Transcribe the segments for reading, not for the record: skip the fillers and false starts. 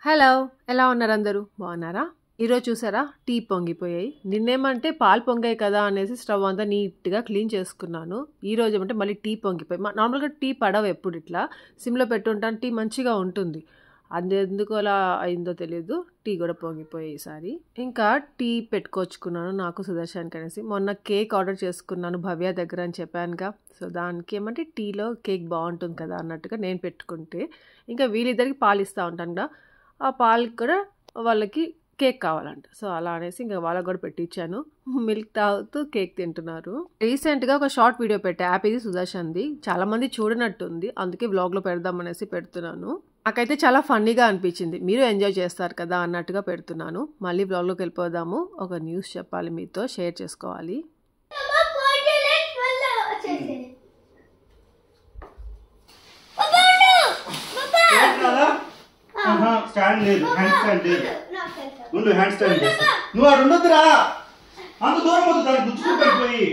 Hello, ఎలా ఉన్నారు అందరూ? బాగున్నారా? ఈరోజు చూసారా టీ పొంగిపోయాయి. నిన్నేమంటే పాలు పొంగాయి కదా అనేసి స్టవ్ అంతా నీట్గా క్లీన్ చేసుకున్నాను. ఈరోజు ఏమంటే మళ్ళీ టీ పొంగిపోయి. నార్మల్గా టీ పడవ ఎప్పుడు ఇట్లా సిమ్లో పెట్టుంటాను, టీ మంచిగా ఉంటుంది. అది ఎందుకు అలా అయిందో తెలియదు, టీ కూడా పొంగిపోయాయి ఈసారి. ఇంకా టీ పెట్టుకొచ్చుకున్నాను నాకు సుదర్శన్కి అనేసి. మొన్న కేక్ ఆర్డర్ చేసుకున్నాను భవ్య దగ్గర అని చెప్పానుగా. సో దానికి ఏమంటే టీలో కేక్ బాగుంటుంది కదా అన్నట్టుగా నేను పెట్టుకుంటే, ఇంకా వీళ్ళిద్దరికి పాలు ఇస్తూ ఉంటాను కదా, ఆ పాలు కూడా వాళ్ళకి కేక్ కావాలంట. సో అలా అనేసి ఇంకా వాళ్ళకి కూడా పెట్టించాను. మిల్క్ తాగుతూ కేక్ తింటున్నారు. రీసెంట్గా ఒక షార్ట్ వీడియో పెట్టా, యాప్ ఇది సుదర్శన్ది. చాలా మంది చూడనట్టుంది, అందుకే వ్లాగ్లో పెడదామనేసి పెడుతున్నాను. నాకైతే చాలా ఫన్నీగా అనిపించింది, మీరు ఎంజాయ్ చేస్తారు కదా అన్నట్టుగా పెడుతున్నాను. మళ్ళీ వ్లాగ్లోకి వెళ్ళిపోదాము. ఒక న్యూస్ చెప్పాలి, మీతో షేర్ చేసుకోవాలి. స్టాండ్ లేదు, హ్యాండ్ స్టాండ్ లేదు. ఉండు, హ్యాండ్ స్టాండ్ చేస్తా. నువ్వు అక్కడ ఉండొద్దురా, అంత దూరం వద్దు, దాన్ని గుచ్చుకు పడిపోయి.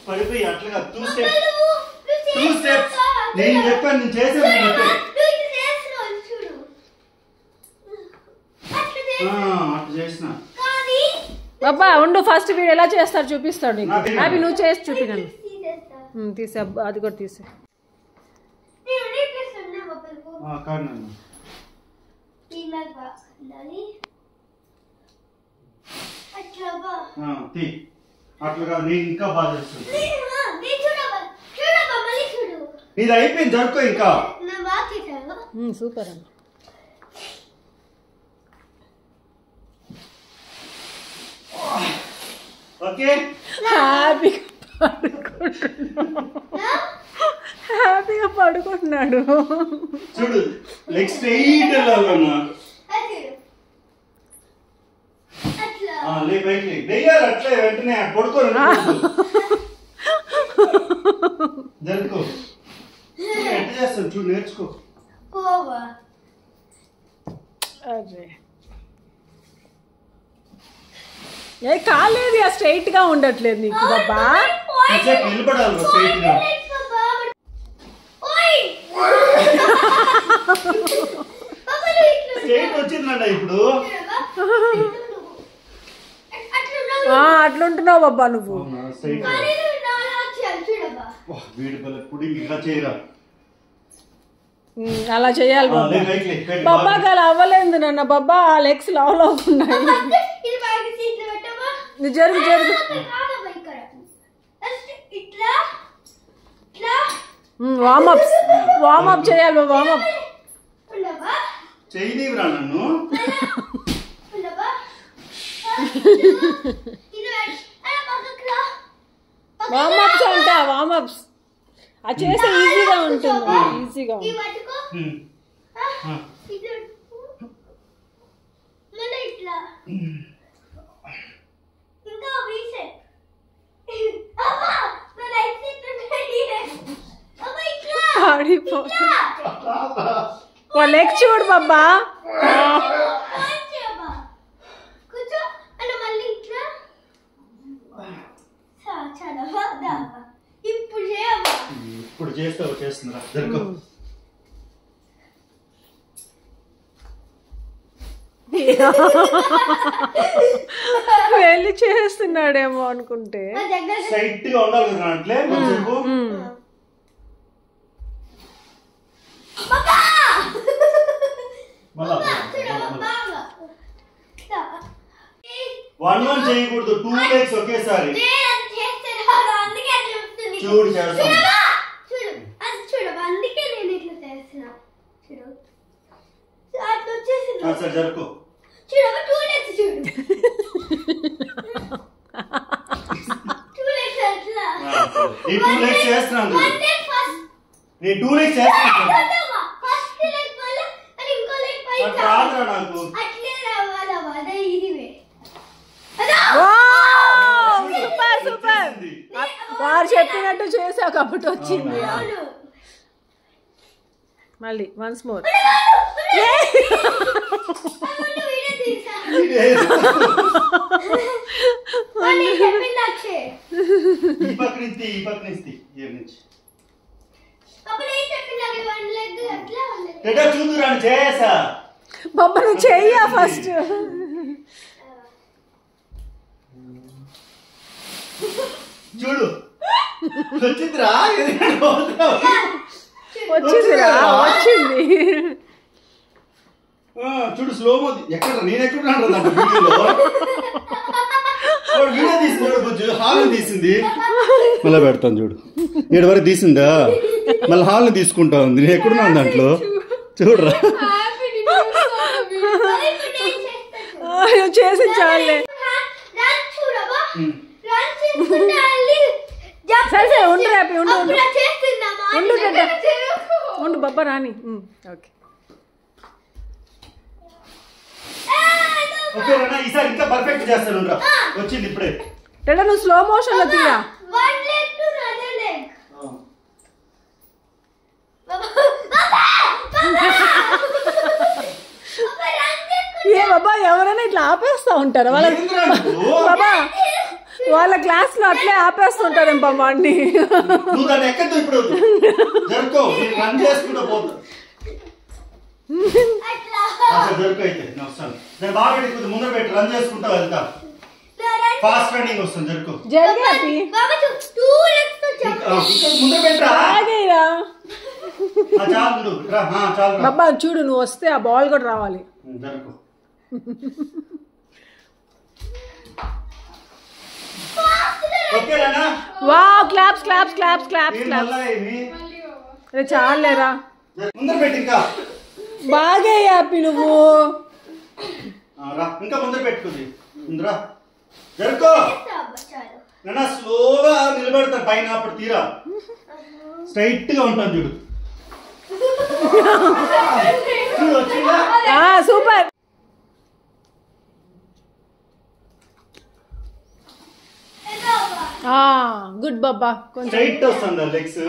పడిపోయి అట్లా టూ స్టెప్స్ నేను చెప్పాను, నేను చేసాను. బాబా ఉండు, ఫస్ట్ వీడు ఎలా చేస్తారు చూపిస్తాడు నీకు. అవి నువ్వు చేసి చూపినాను. తీసే, అది కూడా తీసే. అట్లా కాదు, నేను ఇంకా బాగా చేస్తాను. ఇది అయిపోయింది, జరుకో ఇంకా. సూపర్ అన్న. హ్యాపీగా పడుకుంటున్నాడు. చూడు, లెగ్ స్ట్రైట్ వెళ్ళాలన్నా. అట్లే వెంటనే పడుకోరు, జరుకో. ఎట్లా చేస్తాను చూడు, నేర్చుకో. అదే ఏ కాలేదు, స్ట్రైట్ గా ఉండట్లేదు నీకు బాబా. నిలబడాలి స్ట్రైట్ గా. స్ట్రైట్ వచ్చిందంట ఇప్పుడు. అట్లుంటున్నావు బాబా నువ్వు. అలా చేయాలి బాబా. అలా అవ్వలేదు నాన్న బాబా, లెగ్స్ లావ్ అవుతున్నాయి. జరుగు జరుగు. వార్మప్ చేయాలి బాబా, వార్మప్. చేయనివ్వరా నన్ను. వార్మప్స్ అంట, వార్మప్స్ అది చేస్తే ఈజీగా ఉంటుంది. ఈజీగా లెగ్ చూడు బాబా. ఇప్పుడు చేస్తావు, చేస్తున్నా. జరుగు. వెళ్ళి చేస్తున్నాడేమో అనుకుంటే. స్ట్రైట్ గా ఉండాలి కదా అట్లే. వన్ చేయకూడదు, 2 legs ఒకేసారి. చూడు చేస్తాను. సరే జరుకో. నీ 2 legs చేస్తున్నాను. నీ 2 legs చేస్తున్నాను. నాకు సూపర్ సూపర్. వారు చెప్పినట్టు చేసావు కాబట్టి వచ్చింది. మళ్ళీ వన్స్ మోర్. ఈ పక్క నుంచి ఈ పక్క నుంచి నుంచి చూదురాని చేసా బాబా నువ్వు చెయ్యా ఫస్ట్. చూడు వచ్చిందిరా వచ్చిందిరా వచ్చింది. చూడు స్లో మో ఎక్కడ నేను ఎక్కడున్నాను వీడియో తీసింది కొంచెం హాల్ తీసింది మళ్ళీ పెడతాను చూడు. 7 వరకు తీసిందా మళ్ళీ హాల్ తీసుకుంటా ఉంది. నేను ఎక్కడున్నాను దాంట్లో చూడరా. చేసి చాలే సరే సరే ఉండు హ్యాపీ ఉండు ఉండు ఉండు ఉండు బాబా రాని. ఓకే ఓకే రా ఈసారి ఇంకా పర్ఫెక్ట్ చేస్తాను. వచ్చింది ఇప్పుడే. నువ్వు స్లో మోషన్ లో తీయా. ఏ బాబా ఎవరైనా ఇట్లా ఆపేస్తా ఉంటారు వాళ్ళ బాబా వాళ్ళ క్లాస్ లో అట్లే ఆపేస్తుంటారు బాబా అన్ని. నువ్వు దాన్ని ఎక్కద్దు ఇప్పుడు జరుకో రన్ చేసుకుంటూ పోతా జరుకు అయితే నేను వస్తాను. నేను బాగా పెట్టి ముందర పెట్టి రన్ చేసుకుంటా వెళ్తా. ఫాస్ట్ రన్నింగ్ వస్తుంది జరుకు ముందర పెట్టరా చాలు చాలు బాబా చూడు నువ్వు వస్తే ఆ బాల్ కూడా రావాలి. జరుకు wow claps claps claps claps claps. చాలేరా ముందర పెట్టి ఇంకా బాగా హ్యాపీ నువ్వు ఇంకా ముందర పెట్టుకుంది ముందరా జరుకో. నేను స్లోగా నిలబెడతాను పైన అప్పుడు తీరా స్ట్రైట్ గా ఉంటాను చూడు. సూపర్. గుడ్ బాబా స్ట్రైట్ వస్తుంది లెగ్స్.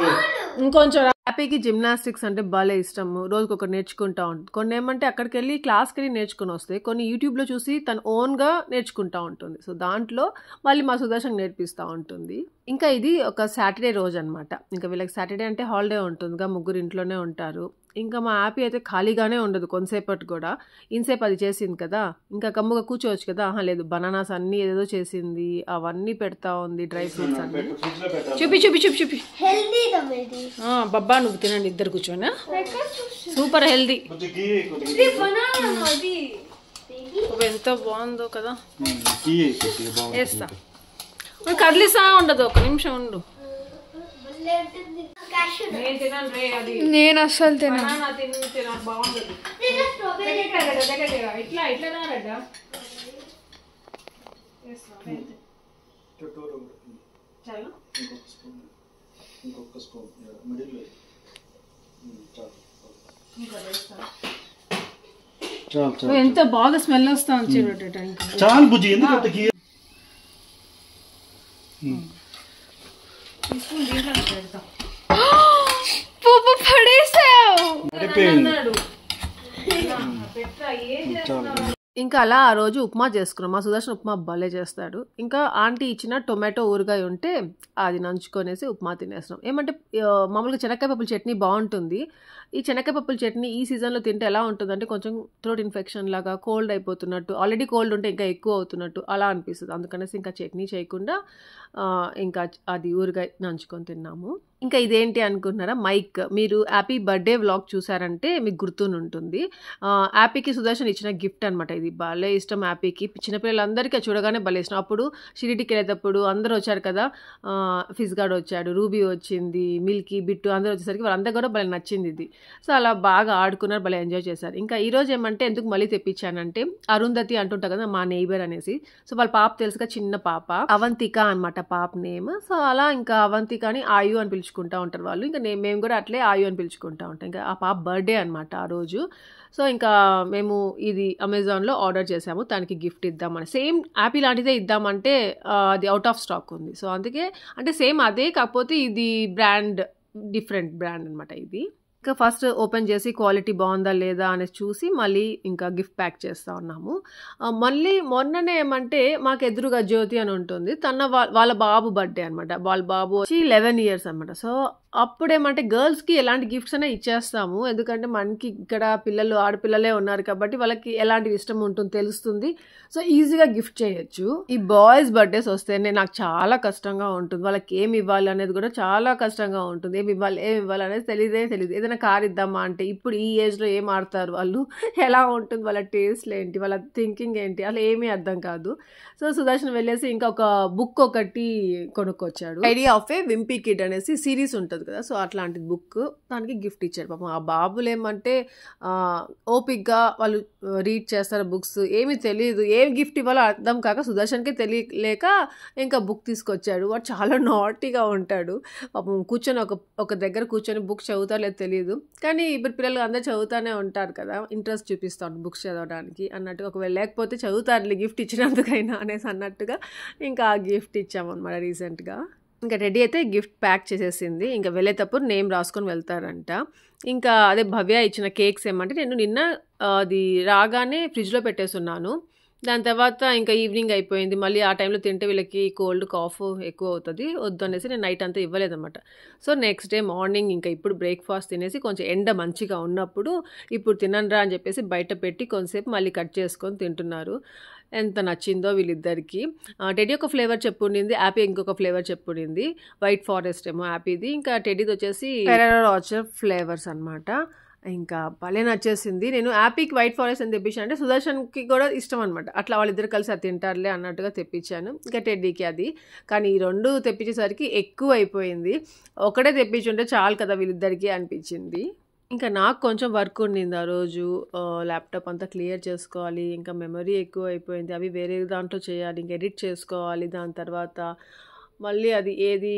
ఇంకొంచెం హ్యాపీకి జిమ్నాస్టిక్స్ అంటే భలే ఇష్టము. రోజుకి ఒకటి నేర్చుకుంటా ఉంటుంది. కొన్ని ఏమంటే అక్కడికి వెళ్ళి క్లాస్కి వెళ్ళి నేర్చుకుని వస్తాయి. కొన్ని యూట్యూబ్లో చూసి తను ఓన్గా నేర్చుకుంటా ఉంటుంది. సో దాంట్లో మళ్ళీ మా సుదర్శన్ నేర్పిస్తూ ఉంటుంది. ఇంకా ఇది ఒక సాటర్డే రోజు అనమాట. ఇంకా వీళ్ళకి సాటర్డే అంటే హాలిడే ఉంటుందిగా, ముగ్గురు ఇంట్లోనే ఉంటారు. ఇంకా మా హ్యాపీ అయితే ఖాళీగానే ఉండదు కొంతసేపటి కూడా. ఇంతసేపు అది చేసింది కదా, ఇంకా కమ్ముగా కూర్చోవచ్చు కదా. లేదు బనానాస్ అన్నీ ఏదో చేసింది, అవన్నీ పెడతా ఉంది, డ్రై ఫ్రూట్స్ అన్నీ. చూపి చూపి చూపి చూపి బబ్బా నువ్వు తినండి ఇద్దరు కూర్చోనా. Super healthy. ఎంత బాగుందో కదా. వేస్తా కదిలిసా ఉండదు, ఒక నిమిషం ఉండు. నేను అస్సలు తినా. బాగుండదు ఇట్లా ఇట్లా ఎంత బాగా స్మెల్ వస్తా చాలు బుజ్జి ఎందుకు ఇంకా అలా ఆ రోజు ఉప్మా చేసుకున్నాం. మా సుదర్శన్ ఉప్మా భలే చేస్తాడు. ఇంకా ఆంటీ ఇచ్చిన టొమాటో ఊరగాయ ఉంటే అది నంచుకొనేసి ఉప్మా తినేస్తున్నాం. ఏమంటే మామూలుగా శనక్కాయ పప్పుల చట్నీ బాగుంటుంది. ఈ శనక్కాయ పప్పుల చట్నీ ఈ సీజన్లో తింటే ఎలా ఉంటుందంటే కొంచెం థ్రోట్ ఇన్ఫెక్షన్ లాగా, కోల్డ్ అయిపోతున్నట్టు, ఆల్రెడీ కోల్డ్ ఉంటే ఇంకా ఎక్కువ అవుతున్నట్టు అలా అనిపిస్తుంది. అందుకనేసి ఇంకా చట్నీ చేయకుండా ఇంకా అది ఊరగాయ నంచుకొని తిన్నాము. ఇంకా ఇదేంటి అనుకుంటున్నారా, మైక్. మీరు హ్యాపీ బర్త్డే వ్లాగ్ చూసారంటే మీకు గుర్తుని ఉంటుంది. హ్యాపీకి సుదర్శన్ ఇచ్చిన గిఫ్ట్ అనమాట. ఇది భలే ఇష్టం హ్యాపీకి. చిన్నపిల్లలందరికీ చూడగానే భలే ఇష్టం. అప్పుడు షిరిడికి వెళ్ళేటప్పుడు అందరూ వచ్చారు కదా, ఫిజ్ గార్డ్ వచ్చాడు, రూబీ వచ్చింది, మిల్కీ, బిట్టు అందరూ వచ్చేసరికి వాళ్ళందరూ కూడా భలే నచ్చింది ఇది. సో అలా బాగా ఆడుకున్నారు, భలే ఎంజాయ్ చేశారు. ఇంకా ఈరోజు ఏమంటే ఎందుకు మళ్ళీ తెప్పించానంటే అరుంధతి అంటుంటా కదా మా నైబర్ అనేసి. సో వాళ్ళ పాప తెలుసుగా, చిన్న పాప అవంతిక అనమాట పాప నేమ్. సో అలా ఇంకా అవంతికని ఆయు అని పిలుచుకుంటా ఉంటారు వాళ్ళు. ఇంకా మేము కూడా అట్లే ఆయు అని పిలుచుకుంటా ఉంటాం. ఇంకా ఆ పాప బర్త్డే అనమాట ఆ రోజు. సో ఇంకా మేము ఇది అమెజాన్లో ఆర్డర్ చేసాము, దానికి గిఫ్ట్ ఇద్దామని. సేమ్ యాపీ లాంటిదే ఇద్దామంటే అది అవుట్ ఆఫ్ స్టాక్ ఉంది. సో అందుకే అంటే సేమ్ అదే, కాకపోతే ఇది బ్రాండ్ డిఫరెంట్ బ్రాండ్ అనమాట ఇది. ఇంకా ఫస్ట్ ఓపెన్ చేసి క్వాలిటీ బాగుందా లేదా అనేసి చూసి మళ్ళీ ఇంకా గిఫ్ట్ ప్యాక్ చేస్తూ ఉన్నాము. మళ్ళీ మొన్ననే ఏమంటే మాకు ఎదురుగా జ్యోతి అని ఉంటుంది, వాళ్ళ బాబు బర్త్డే అనమాట. వాళ్ళ బాబు వచ్చి 11 years అనమాట. సో అప్పుడేమంటే గర్ల్స్కి ఎలాంటి గిఫ్ట్స్ అనే ఇచ్చేస్తాము, ఎందుకంటే మనకి ఇక్కడ పిల్లలు ఆడపిల్లలే ఉన్నారు కాబట్టి వాళ్ళకి ఎలాంటి ఇష్టం ఉంటుంది తెలుస్తుంది. సో ఈజీగా గిఫ్ట్ చేయొచ్చు. ఈ బాయ్స్ బర్త్డేస్ వస్తేనే నాకు చాలా కష్టంగా ఉంటుంది. వాళ్ళకి ఏమి ఇవ్వాలి అనేది కూడా చాలా కష్టంగా ఉంటుంది. ఏమి ఇవ్వాలి అనేది తెలియదు. ఏదైనా కార్ ఇద్దామా అంటే ఇప్పుడు ఈ ఏజ్లో ఏం ఆడతారు వాళ్ళు, ఎలా ఉంటుంది వాళ్ళ టేస్ట్లు ఏంటి, వాళ్ళ థింకింగ్ ఏంటి, అలా ఏమీ అర్థం కాదు. సో సుదర్శన్ వెళ్ళేసి ఇంకా ఒక బుక్ ఒకటి కొనుక్కొచ్చాడు. ఐడియా ఆఫ్ ఏ వింపీ కిడ్ అనేసి సిరీస్ ఉంటుంది కదా, సో అట్లాంటి బుక్ దానికి గిఫ్ట్ ఇచ్చాడు. పాపం ఆ బాబులు ఏమంటే ఓపిక్గా వాళ్ళు రీడ్ చేస్తారు బుక్స్, ఏమీ తెలియదు, ఏం గిఫ్ట్ ఇవ్వాలో అర్థం కాక సుదర్శన్కే తెలియలేక ఇంకా బుక్ తీసుకొచ్చాడు. వాడు చాలా నాటీగా ఉంటాడు పాపం. కూర్చొని ఒక దగ్గర కూర్చొని బుక్ చదువుతారో లేదో తెలియదు, కానీ ఇప్పుడు పిల్లలు అందరూ చదువుతానే ఉంటారు కదా, ఇంట్రెస్ట్ చూపిస్తాడు బుక్స్ చదవడానికి అన్నట్టుగా. ఒకవేళ లేకపోతే చదువుతారులే గిఫ్ట్ ఇచ్చినందుకైనా అనేసి అన్నట్టుగా ఇంకా ఆ గిఫ్ట్ ఇచ్చామన్నమాట రీసెంట్గా. ఇంకా రెడీ అయితే గిఫ్ట్ ప్యాక్ చేసేసింది. ఇంకా వెళ్ళేటప్పుడు నేమ్ రాసుకొని వెళ్తారంట. ఇంకా అదే భవ్య ఇచ్చిన కేక్స్ ఏమంటే నేను నిన్న అది రాగానే ఫ్రిడ్జ్లో పెట్టేస్తున్నాను. దాని తర్వాత ఇంకా ఈవినింగ్ అయిపోయింది, మళ్ళీ ఆ టైంలో తింటే వీళ్ళకి కోల్డ్ కాఫ్ ఎక్కువ అవుతుంది, వద్దు అనేసి నేను నైట్ అంతా ఇవ్వలేదన్నమాట. సో నెక్స్ట్ డే మార్నింగ్ ఇంకా ఇప్పుడు బ్రేక్ఫాస్ట్ తినేసి కొంచెం ఎండ మంచిగా ఉన్నప్పుడు ఇప్పుడు తినరా అని చెప్పేసి బయట పెట్టి కొంతసేపు మళ్ళీ కట్ చేసుకొని తింటున్నారు. ఎంత నచ్చిందో వీళ్ళిద్దరికి. టెడీ ఒక ఫ్లేవర్ చెప్పుండింది, యాపీ ఇంకొక ఫ్లేవర్ చెప్పుండింది. వైట్ ఫారెస్ట్ ఏమో యాపీది, ఇంకా టెడీది వచ్చేసి ఫెరెరో రోచర్ ఫ్లేవర్స్ అనమాట. ఇంకా భలే నచ్చేసింది. నేను యాపీకి వైట్ ఫారెస్ట్ అని తెప్పించాను అంటే సుదర్శన్కి కూడా ఇష్టం అనమాట, అట్లా వాళ్ళిద్దరు కలిసి అది తింటారులే అన్నట్టుగా తెప్పించాను. ఇంకా టెడ్డీకి అది, కానీ ఈ రెండు తెప్పించేసరికి ఎక్కువ అయిపోయింది. ఒకటే తెప్పించుంటే చాలు కదా వీళ్ళిద్దరికి అనిపించింది. ఇంకా నాకు కొంచెం వర్క్ ఉండింది ఆ రోజు, ల్యాప్టాప్ అంతా క్లియర్ చేసుకోవాలి, ఇంకా మెమరీ ఎక్కువ అయిపోయింది, అవి వేరే దాంట్లో చేయాలి, ఇంకా ఎడిట్ చేసుకోవాలి, దాని తర్వాత మళ్ళీ అది ఏది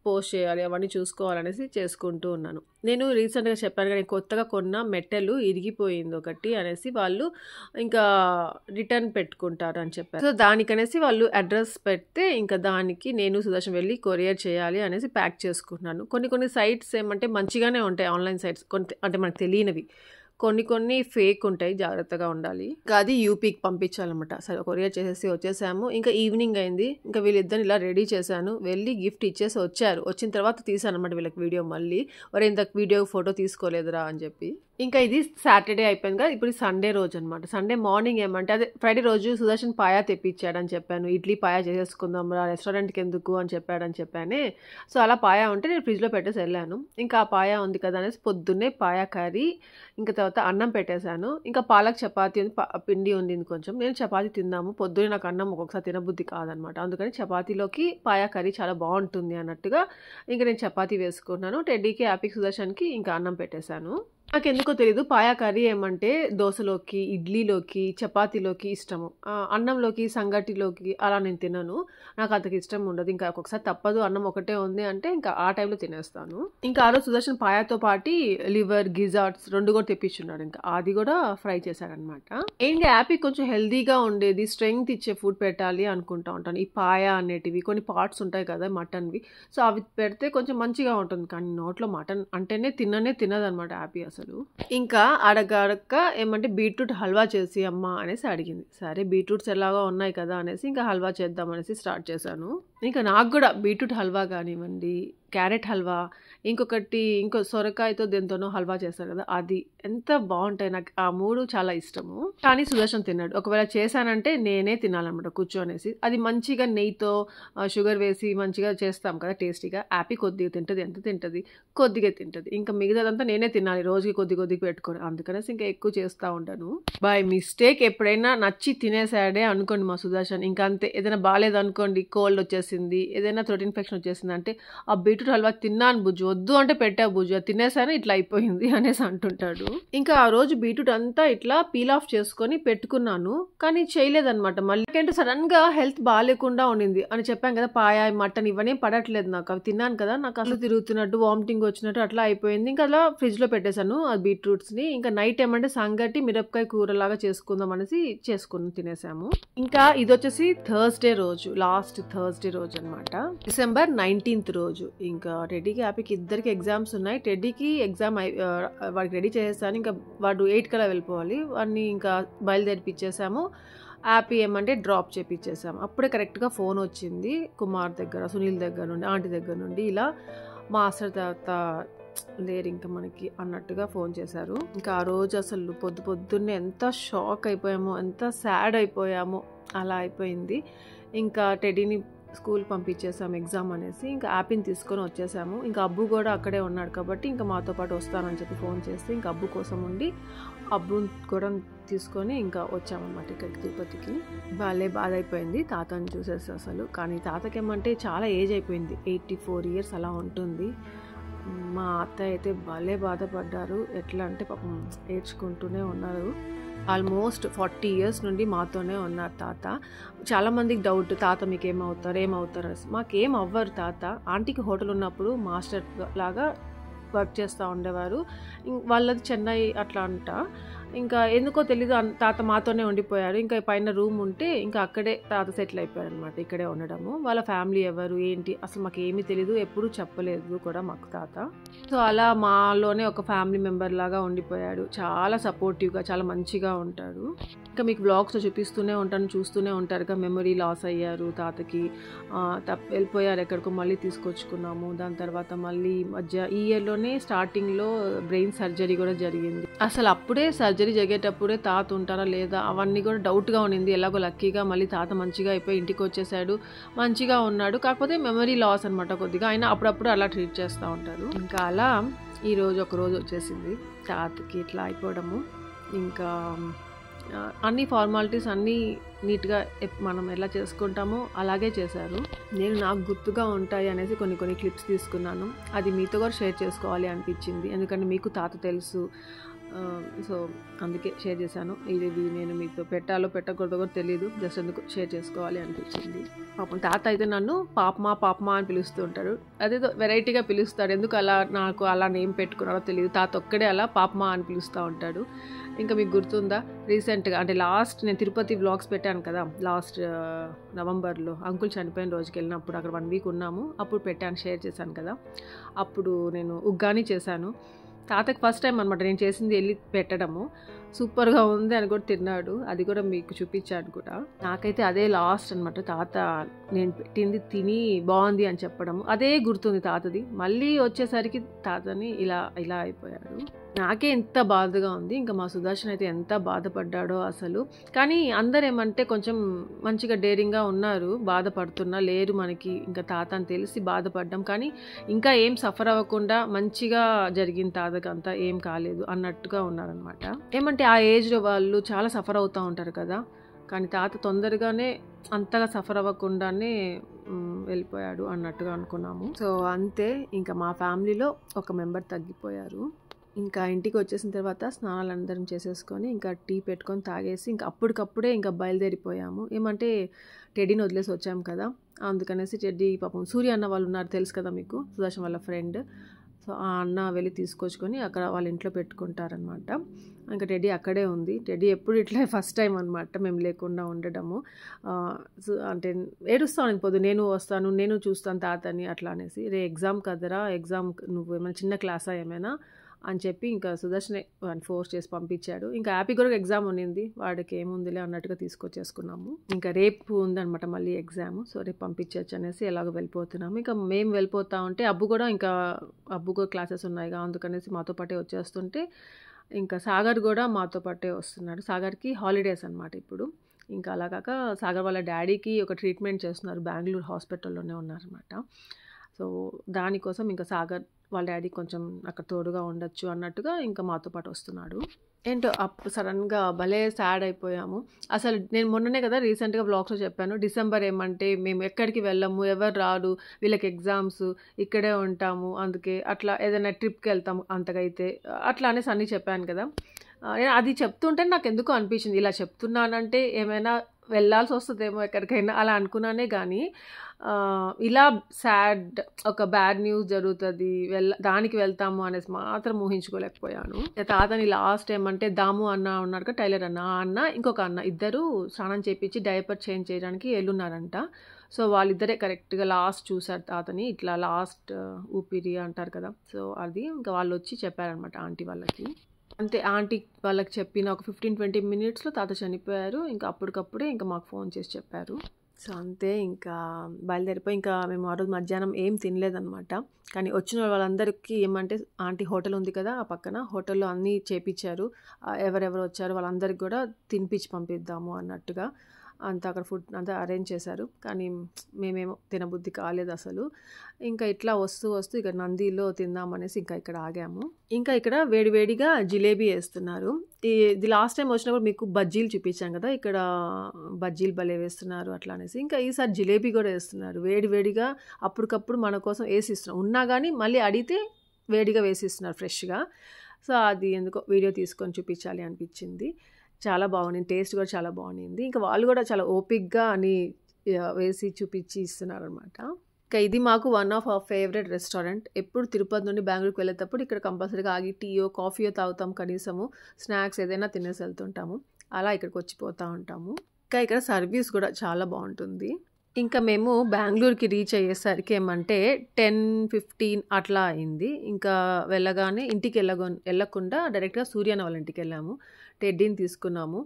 పోస్ట్ చేయాలి అవన్నీ చూసుకోవాలనేసి చేసుకుంటూ ఉన్నాను. నేను రీసెంట్గా చెప్పాను కానీ కొత్తగా కొన్న మెట్టెలు ఇరిగిపోయింది ఒకటి అనేసి వాళ్ళు ఇంకా రిటర్న్ పెట్టుకుంటారు అని చెప్పారు. సో దానికనేసి వాళ్ళు అడ్రస్ పెడితే ఇంకా దానికి నేను సుదర్శన్ వెళ్ళి కొరియర్ చేయాలి అనేసి ప్యాక్ చేసుకుంటున్నాను. కొన్ని సైట్స్ ఏమంటే మంచిగానే ఉంటాయి, ఆన్లైన్ సైట్స్ అంటే మనకు తెలియనివి, కొన్ని ఫేక్ ఉంటాయి, జాగ్రత్తగా ఉండాలి. ఇంకా అది యూపీకి పంపించాలన్నమాట. సరే కొరియర్ చేసేసి వచ్చేసాము. ఇంకా ఈవినింగ్ అయింది, ఇంకా వీళ్ళిద్దరిని ఇలా రెడీ చేశాను, వెళ్ళి గిఫ్ట్ ఇచ్చేసి వచ్చారు. వచ్చిన తర్వాత తీసాను అనమాట వీళ్ళకి వీడియో. మళ్ళీ వరే ఇంత వీడియో ఫోటో తీసుకోలేదురా అని చెప్పి. ఇంకా ఇది సాటర్డే అయిపోయింది కదా, ఇప్పుడు సండే రోజు అనమాట. సండే మార్నింగ్ ఏమంటే అదే ఫ్రైడే రోజు సుదర్శన్ పాయా తెప్పించాడని చెప్పాను. ఇడ్లీ పాయా చేసేసుకుందాం రా రెస్టారెంట్కి ఎందుకు అని చెప్పానే. సో అలా పాయా ఉంటే నేను ఫ్రిడ్జ్లో పెట్టేసి వెళ్ళాను. ఇంకా ఆ పాయా ఉంది కదా అనేసి పొద్దున్నే పాయా కర్రీ, ఇంకా తర్వాత అన్నం పెట్టేశాను. ఇంకా పాలక్ చపాతీ ఉంది, పిండి ఉంది కొంచెం, నేను చపాతీ తిందాము, పొద్దున్నే నాకు అన్నం ఒక్కొక్కసారి తినబుద్ధి కాదనమాట, అందుకని చపాతీలోకి పాయా కర్రీ చాలా బాగుంటుంది అన్నట్టుగా ఇంకా నేను చపాతీ వేసుకున్నాను. టెడ్డీకి యాపీకి సుదర్శన్కి ఇంకా అన్నం పెట్టేశాను. నాకు ఎందుకో తెలీదు పాయా కర్రీ ఏమంటే దోశలోకి, ఇడ్లీలోకి, చపాతీలోకి ఇష్టము, అన్నంలోకి, సంగటిలోకి అలా నేను తినను, నాకు అంతకు ఇష్టం ఉండదు. ఇంకా ఒక్కొక్కసారి తప్పదు, అన్నం ఒకటే ఉంది అంటే ఇంకా ఆ టైంలో తినేస్తాను. ఇంకా ఆ రోజు సుదర్శన్ పాయాతో పాటు లివర్, గిజార్డ్స్ రెండు కూడా తెప్పించున్నాడు, ఇంకా అది కూడా ఫ్రై చేశాడనమాట. ఏంటి యాపీ కొంచెం హెల్దీగా ఉండేది, స్ట్రెంగ్త్ ఇచ్చే ఫుడ్ పెట్టాలి అనుకుంటా ఉంటాను. ఈ పాయా అనేటివి కొన్ని పార్ట్స్ ఉంటాయి కదా మటన్వి, సో అవి పెడితే కొంచెం మంచిగా ఉంటుంది, కానీ నోట్లో మటన్ అంటేనే తినదనమాట యాపీ అసలు. ఇంకా అడగక ఏమంటే బీట్రూట్ హల్వా చేసి అమ్మ అనేసి అడిగింది. సరే బీట్రూట్స్ ఎలాగో ఉన్నాయి కదా అనేసి ఇంకా హల్వా చేద్దాం అనేసి స్టార్ట్ చేశాను. ఇంకా నాకు కూడా బీట్రూట్ హల్వా కానివ్వండి, క్యారెట్ హల్వా, ఇంకో సొరకాయతో దేంతోనో హల్వా చేస్తారు కదా, అది ఎంత బాగుంటాయి. నాకు ఆ మూడు చాలా ఇష్టము. కానీ సుదర్శన్ తిన్నాడు. ఒకవేళ చేశానంటే నేనే తినాలన్నమాట కూర్చోనేసి. అది మంచిగా నెయ్యితో షుగర్ వేసి మంచిగా చేస్తాం కదా టేస్టీగా. యాపీ కొద్దిగా తింటుంది, ఎంత తింటుంది, కొద్దిగా తింటుంది, ఇంకా మిగతాదంతా నేనే తినాలి రోజుకి కొద్దిగా పెట్టుకొని, అందుకనేసి ఇంకా ఎక్కువ చేస్తూ ఉంటాను. బై మిస్టేక్ ఎప్పుడైనా నచ్చి తినేసాడే అనుకోండి మా సుదర్శన్, ఇంకా అంతే. ఏదైనా బాగాలేదు అనుకోండి, కోల్డ్ వచ్చేసింది, ఏదైనా థ్రోట్ ఇన్ఫెక్షన్ వచ్చేసింది అంటే ఆ బీట్రూట్ హల్వా తిన్నాను బుజ్జు, వద్దు అంటే పెట్టావు బుజ్జు, తినేసాను ఇట్లా అయిపోయింది అనేసి అంటుంటాడు. ఇంకా ఆ రోజు బీట్రూట్ అంతా ఇట్లా పీల్ ఆఫ్ చేసుకొని పెట్టుకున్నాను, కానీ చేయలేదన్నమాట. మళ్ళీ ఏంటంటే సడన్ గా హెల్త్ బాగాలేకుండా ఉండింది అని చెప్పాను కదా, పాయా, మటన్ ఇవన్నీ పడట్లేదు నాకు, అవి తిన్నాను కదా, నాకు అసలు తిరుగుతున్నట్టు, వామిటింగ్ వచ్చినట్టు అట్లా అయిపోయింది. ఇంకా అలా ఫ్రిడ్జ్ లో పెట్టేశాను ఆ బీట్రూట్స్ ని. ఇంకా నైట్ ఏమంటే సంగటి మిరపకాయ కూరలాగా చేసుకుందాం అనేసి చేసుకుని తినేసాము. ఇంకా ఇది వచ్చేసి థర్స్డే రోజు, లాస్ట్ థర్స్డే రోజు అనమాట, December 19th రోజు. ఇంకా టెడ్డీకి హ్యాపీకి ఇద్దరికి ఎగ్జామ్స్ ఉన్నాయి. టెడ్డీకి ఎగ్జామ్ వాడికి రెడీ చేసేసాను. ఇంకా వాడు 8 కల్లా వెళ్ళిపోవాలి. వాడిని ఇంకా బయలుదేరిపిచ్చేసాము. హ్యాపీ ఏమంటే డ్రాప్ చేపించేసాము. అప్పుడే కరెక్ట్గా ఫోన్ వచ్చింది కుమార్ దగ్గర, సునీల్ దగ్గర నుండి, ఆంటీ దగ్గర నుండి, ఇలా మాస్టర్ తాత లేరు ఇంకా మనకి అన్నట్టుగా ఫోన్ చేశారు. ఇంకా ఆ రోజు అసలు పొద్దున్నే ఎంత షాక్ అయిపోయామో, ఎంత సాడ్ అయిపోయామో, అలా అయిపోయింది. ఇంకా టెడ్డీని స్కూల్ పంపించేసాము ఎగ్జామ్ అనేసి. ఇంకా యాపీని తీసుకొని వచ్చేసాము. ఇంకా అబ్బు కూడా అక్కడే ఉన్నాడు కాబట్టి ఇంకా మాతో పాటు వస్తానని చెప్పి ఫోన్ చేస్తే ఇంకా అబ్బు కోసం ఉండి అబ్బుని కూడా తీసుకొని ఇంకా వచ్చామన్నమాట ఇక్కడికి తిరుపతికి. బాగా బాధ అయిపోయింది తాతని చూసేసి అసలు. కానీ తాతకి ఏమంటే చాలా ఏజ్ అయిపోయింది, 84 ఇయర్స్ అలా ఉంటుంది. మా అత్తయ్య అయితే భలే బాధపడ్డారు. ఎట్లా అంటే పాపం ఏడ్చుకుంటూనే ఉన్నారు. ఆల్మోస్ట్ 40 ఇయర్స్ నుండి మాతోనే ఉన్నారు తాత. చాలామందికి డౌట్, తాత మీకు ఏమవుతారు? మాకేం అవ్వరు తాత. ఆంటీకి హోటల్ ఉన్నప్పుడు మాస్టర్ లాగా వర్క్ చేస్తూ ఉండేవారు. వాళ్ళది చెన్నై అట్లా అంట. ఇంకా ఎందుకో తెలీదు తాత మాతోనే ఉండిపోయారు. ఇంకా పైన రూమ్ ఉంటే ఇంకా అక్కడే తాత సెటిల్ అయిపోయారు అనమాట, ఇక్కడే ఉండడము. వాళ్ళ ఫ్యామిలీ ఎవరు ఏంటి అసలు మాకు ఏమీ తెలీదు, ఎప్పుడూ చెప్పలేదు కూడా మాకు తాత. సో అలా మాలోనే ఒక ఫ్యామిలీ మెంబర్ లాగా ఉండిపోయాడు. చాలా సపోర్టివ్గా, చాలా మంచిగా ఉంటాడు. ఇంకా మీకు బ్లాగ్స్లో చూపిస్తూనే ఉంటాను, చూస్తూనే ఉంటారుగా. మెమరీ లాస్ అయ్యారు తాతకి, వెళ్ళిపోయారు ఎక్కడికో, మళ్ళీ తీసుకొచ్చుకున్నాము. దాని తర్వాత మళ్ళీ ఈ ఇయర్లోనే స్టార్టింగ్లో బ్రెయిన్ సర్జరీ కూడా జరిగింది. అసలు అప్పుడే సర్జరీ జరిగేటప్పుడే తాత ఉంటారా లేదా అవన్నీ కూడా డౌట్గా ఉండింది. ఎలాగో లక్కీగా మళ్ళీ తాత మంచిగా అయిపోయి ఇంటికి వచ్చేసాడు, మంచిగా ఉన్నాడు. కాకపోతే మెమరీ లాస్ అనమాట కొద్దిగా. అయినా అప్పుడప్పుడు అలా ట్రీట్ చేస్తూ ఉంటారు. ఇంకా అలా ఒక రోజు వచ్చేసింది తాతకి ఇట్లా అయిపోవడము. ఇంకా అన్ని ఫార్మాలిటీస్ అన్నీ నీట్గా మనం ఎలా చేసుకుంటామో అలాగే చేశారు. నేను నాకు గుర్తుగా ఉంటాయి అనేసి కొన్ని క్లిప్స్ తీసుకున్నాను. అది మీతో కూడా షేర్ చేసుకోవాలి అనిపించింది, ఎందుకంటే మీకు తాత తెలుసు. సో అందుకే షేర్ చేశాను. ఇది నేను మీతో పెట్టాలో పెట్టకూడదో కూడా తెలియదు, జస్ట్ ఎందుకు షేర్ చేసుకోవాలి అనిపించింది. పాపం తాత అయితే నన్ను పాపమా అని పిలుస్తూ ఉంటాడు. అదేదో వెరైటీగా పిలుస్తాడు, ఎందుకు అలా నాకు అలా నేమ్ పెట్టుకున్నారో తెలియదు. తాత ఒక్కడే అలా పాపమా అని పిలుస్తూ ఉంటాడు. ఇంకా మీకు గుర్తుందా, రీసెంట్గా అంటే నేను తిరుపతి వ్లాగ్స్ పెట్టాను కదా, లాస్ట్ నవంబర్లో అంకుల్ చనిపోయిన రోజుకి వెళ్ళినప్పుడు అక్కడ 1 వీక్ ఉన్నాము. అప్పుడు పెట్టాను, షేర్ చేశాను కదా. అప్పుడు నేను ఉగ్గాని చేశాను. తాతకి ఫస్ట్ టైం అనమాట నేను చేసింది వెళ్ళి పెట్టడము. సూపర్గా ఉంది అని కూడా తిన్నాడు. అది కూడా మీకు చూపించాడు కూడా. నాకైతే అదే లాస్ట్ అనమాట, తాత నేను పెట్టింది తిని బాగుంది అని చెప్పడము. అదే గుర్తుంది తాతది. మళ్ళీ వచ్చేసరికి తాతని ఇలా అయిపోయాడు. నాకే ఎంత బాధగా ఉంది. ఇంకా మా సుదర్శన్ అయితే ఎంత బాధపడ్డాడో అసలు. కానీ అందరు ఏమంటే కొంచెం మంచిగా డేరింగ్గా ఉన్నారు, బాధపడుతున్నా లేరు మనకి ఇంకా తాత అని తెలిసి బాధపడ్డాం. కానీ ఇంకా ఏం సఫర్ అవ్వకుండా మంచిగా జరిగింది, తాతకి అంతా ఏం కాలేదు అన్నట్టుగా ఉన్నారనమాట. ఏమంటే ఆ ఏజ్లో వాళ్ళు చాలా సఫర్ అవుతూ ఉంటారు కదా. కానీ తాత తొందరగానే అంతగా సఫర్ అవ్వకుండానే వెళ్ళిపోయాడు అన్నట్టుగా అనుకున్నాము. సో అంతే, ఇంకా మా ఫ్యామిలీలో ఒక మెంబర్ తగ్గిపోయారు. ఇంకా ఇంటికి వచ్చేసిన తర్వాత స్నానాలు అందరం చేసేసుకొని ఇంకా టీ పెట్టుకొని తాగేసి ఇంకా అప్పటికప్పుడే ఇంకా బయలుదేరిపోయాము. ఏమంటే టెడ్డీని వదిలేసి వచ్చాము కదా, అందుకనేసి టెడ్డీ పాపం సూర్య అన్న వాళ్ళు ఉన్నారు తెలుసు కదా మీకు, సుదర్శన్ వాళ్ళ ఫ్రెండ్. సో ఆ అన్న వెళ్ళి తీసుకొచ్చుకొని అక్కడ వాళ్ళ ఇంట్లో పెట్టుకుంటారనమాట. ఇంకా టెడ్డీ అక్కడే ఉంది. టెడ్డీ ఎప్పుడు ఇట్లా ఫస్ట్ టైం అనమాట మేము లేకుండా ఉండడము. అంటే ఏడుస్తాను నేను వస్తాను, నేను చూస్తాను తాతని అట్లా అనేసి. ఎగ్జామ్ కదరా, ఎగ్జామ్ నువ్వు ఏమైనా చిన్న క్లాసా ఏమైనా అని చెప్పి ఇంకా సుదర్శనే వాడిని ఫోర్స్ చేసి పంపించాడు. ఇంకా హ్యాపీ కూడా ఎగ్జామ్ ఉన్నింది, వాడికి ఏముందిలే అన్నట్టుగా తీసుకొచ్చేసుకున్నాము. ఇంకా రేపు ఉందనమాట మళ్ళీ ఎగ్జామ్. సో రేపు పంపించవచ్చు అనేసి ఎలాగో వెళ్ళిపోతున్నాము. ఇంకా మేము వెళ్ళిపోతా ఉంటే అబ్బు కూడా క్లాసెస్ ఉన్నాయిగా, అందుకనేసి మాతో పాటే వచ్చేస్తుంటే ఇంకా సాగర్ కూడా మాతో పాటే వస్తున్నాడు. సాగర్కి హాలిడేస్ అనమాట ఇప్పుడు. ఇంకా అలా కాక సాగర్ వాళ్ళ డాడీకి ఒక ట్రీట్మెంట్ చేస్తున్నారు, బెంగళూరు హాస్పిటల్లోనే ఉన్నారనమాట. సో దానికోసం ఇంకా సాగర్ వాళ్ళ డాడీ కొంచెం అక్కడ తోడుగా ఉండొచ్చు అన్నట్టుగా ఇంకా మాతో పాటు వస్తున్నాడు. ఏంటో సడన్గా భలే సాడ్ అయిపోయాము. అసలు నేను మొన్ననే కదా రీసెంట్గా వ్లాగ్స్లో చెప్పాను, డిసెంబర్ ఏమంటే మేము ఎక్కడికి వెళ్ళము, ఎవరు రారు, వీళ్ళకి ఎగ్జామ్స్, ఇక్కడే ఉంటాము, అందుకే అట్లా ఏదైనా ట్రిప్కి వెళ్తాము అంతకైతే అట్లా అనేసి అన్నీ చెప్పాను కదా. అది చెప్తుంటే నాకు ఎందుకో అనిపించింది, ఇలా చెప్తున్నానంటే ఏమైనా వెళ్ళాల్సి వస్తుందేమో ఎక్కడికైనా అలా అనుకున్నానే కానీ ఇలా సాడ్ ఒక బ్యాడ్ న్యూస్ జరుగుతుంది దానికి వెళ్తాము అనేసి మాత్రం ఊహించుకోలేకపోయాను. తాతని లాస్ట్ ఏమంటే దాము అన్న ఉన్నారు కదా, టైలర్ అన్న, ఆ అన్న ఇంకొక అన్న ఇద్దరు స్నానం చేయించి డైపర్ చేంజ్ చేయడానికి వెళ్ళున్నారంట. సో వాళ్ళిద్దరే కరెక్ట్గా లాస్ట్ చూసారు తాతని, ఇట్లా లాస్ట్ ఊపిరి అంటారు కదా. సో అది ఇంకా వాళ్ళు వచ్చి చెప్పారనమాట ఆంటీ వాళ్ళకి. అంతే, ఆంటీ వాళ్ళకి చెప్పిన ఒక 15-20 మినిట్స్లో తాత చనిపోయారు. ఇంకా అప్పటికప్పుడే ఇంకా మాకు ఫోన్ చేసి చెప్పారు. సో అంతే, ఇంకా బయలుదేరిపోయి ఇంకా మేము ఆ రోజు మధ్యాహ్నం ఏం తినలేదన్నమాట. కానీ వచ్చిన వాళ్ళందరికీ ఏమంటే ఆంటీ హోటల్ ఉంది కదా ఆ పక్కన, హోటల్లో అన్నీ చేపించారు. ఎవరెవరు వచ్చారు వాళ్ళందరికీ కూడా తినిపించి పంపిద్దాము అన్నట్టుగా అంతా అక్కడ ఫుడ్ అంతా అరేంజ్ చేశారు. కానీ మేమేమో తినబుద్ధి కాలేదు అసలు. ఇంకా ఇట్లా వస్తూ వస్తూ ఇక నందిలో తిందామనేసి ఇంకా ఇక్కడ ఆగాము. ఇంకా ఇక్కడ వేడివేడిగా జిలేబీ వేస్తున్నారు. ఇది లాస్ట్ టైం వచ్చినప్పుడు మీకు బజ్జీలు చూపించాం కదా, ఇక్కడ బజ్జీలు భలే వేస్తున్నారు అట్లా అనేసి. ఇంకా ఈసారి జిలేబీ కూడా వేస్తున్నారు వేడివేడిగా, అప్పటికప్పుడు మన కోసం వేసిస్తున్నారు. ఉన్నా కానీ మళ్ళీ అడిగితే వేడిగా వేసిస్తున్నారు ఫ్రెష్గా. సో అది ఎందుకో వీడియో తీసుకొని చూపించాలి అనిపించింది. చాలా బాగుంది, టేస్ట్ కూడా చాలా బాగుంది. ఇంకా వాళ్ళు కూడా చాలా ఓపిక్గా అని వేసి చూపించి ఇస్తున్నారు అనమాట. ఇంకా ఇది మాకు one of our favourite restaurant. ఎప్పుడు తిరుపతి నుండి బెంగళూరుకి వెళ్ళేటప్పుడు ఇక్కడ కంపల్సరీగా ఆగి టీయో కాఫీయో తాగుతాం, కనీసము స్నాక్స్ ఏదైనా తినేసి వెళ్తుంటాము. అలా ఇక్కడికి వచ్చిపోతూ ఉంటాము. ఇంకా ఇక్కడ సర్వీస్ కూడా చాలా బాగుంటుంది. ఇంకా మేము బెంగళూరుకి రీచ్ అయ్యేసరికి ఏమంటే 10-15 అట్లా అయింది. ఇంకా వెళ్ళగానే ఇంటికి వెళ్ళకుండా డైరెక్ట్గా సూర్యన్న వాళ్ళ ఇంటికి వెళ్ళాము. టెడ్డీని తీసుకున్నాము.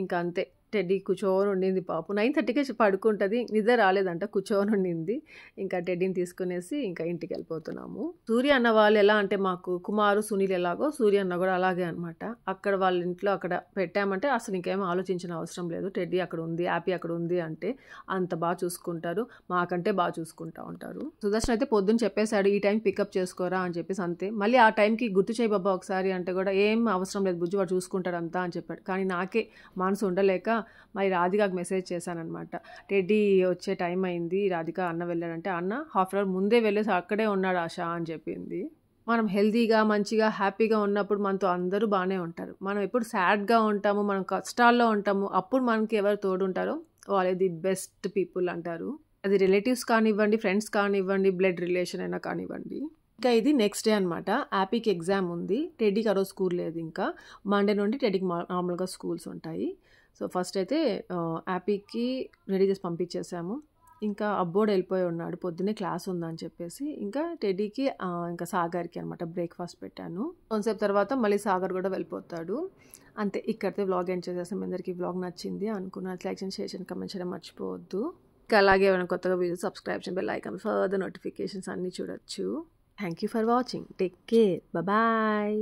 ఇంకా అంతే, టెడ్డీ కూర్చోని ఉండింది పాపం. 9:30కే పడుకుంటుంది, నిద్ర రాలేదంట, కూర్చోని ఉండింది. ఇంకా టెడ్డీని తీసుకునేసి ఇంకా ఇంటికి వెళ్ళిపోతున్నాము. సూర్య అన్న వాళ్ళు ఎలా అంటే మాకు కుమారు సునీల్ ఎలాగో సూర్య అన్న కూడా అలాగే అనమాట. అక్కడ వాళ్ళ ఇంట్లో అక్కడ పెట్టామంటే అసలు ఇంకేమో ఆలోచించిన అవసరం లేదు. టెడ్డీ అక్కడ ఉంది, హ్యాపీ అక్కడ ఉంది అంటే అంత బాగా చూసుకుంటారు, మాకంటే బాగా చూసుకుంటూ ఉంటారు. సుదర్శన్ అయితే పొద్దున్న చెప్పేశాడు ఈ టైం పికప్ చేసుకోరా అని చెప్పేసి. అంతే, మళ్ళీ ఆ టైంకి గుర్తు చేయి బాబా ఒకసారి అంటే కూడా ఏం అవసరం లేదు బుజ్జి, వాడు చూసుకుంటాడు అంతా అని చెప్పాడు. కానీ నాకే మనసు ఉండలేక మరి రాధికాకి మెసేజ్ చేశానమాట. టెడ్డీ వచ్చే టైం అయింది, రాధిక అన్న వెళ్ళాడంటే, అన్న హాఫ్ అన్ అవర్ ముందే వెళ్ళేసి అక్కడే ఉన్నాడు ఆశ అని చెప్పింది. మనం హెల్తీగా మంచిగా హ్యాపీగా ఉన్నప్పుడు మనతో అందరూ బాగానే ఉంటారు. మనం ఎప్పుడు సాడ్గా ఉంటాము, మనం కష్టాల్లో ఉంటాము, అప్పుడు మనకి ఎవరు తోడుంటారో వాళ్ళే ది బెస్ట్ పీపుల్ అంటారు. అది రిలేటివ్స్ కానివ్వండి, ఫ్రెండ్స్ కానివ్వండి, బ్లడ్ రిలేషన్ అయినా కానివ్వండి. ఇంకా ఇది నెక్స్ట్ డే అనమాట. హ్యాపీకి ఎగ్జామ్ ఉంది, టెడ్డీకి ఆ రోజు స్కూల్ లేదు. ఇంకా మండే నుండి టెడ్డీకి నార్మల్గా స్కూల్స్ ఉంటాయి. సో ఫస్ట్ అయితే హ్యాపీకి రెడీ చేసి పంపించేసాము. ఇంకా అబ్బోడు వెళ్ళిపోయి ఉన్నాడు, పొద్దున్నే క్లాస్ ఉందని చెప్పేసి. ఇంకా టెడ్డీకి ఇంకా సాగర్కి అనమాట బ్రేక్ఫాస్ట్ పెట్టాను. కొంతసేపు తర్వాత మళ్ళీ సాగర్ కూడా వెళ్ళిపోతాడు. అంతే, ఇక్కడితే వ్లాగ్ ఎండ్ చేసేసాం. అందరికీ వ్లాగ్ నచ్చింది అనుకున్నాను. లైక్ చేయండి, షేర్ చేయండి, కమెంట్ చేయడం మర్చిపోవద్దు. ఇంకా అలాగే ఏమైనా కొత్తగా వీడియో సబ్స్క్రైబ్ చేయండి, బెల్ ఐకాన్ ఫర్దర్ నోటిఫికేషన్స్ అన్నీ చూడొచ్చు. Thank you for watching. Take care, bye.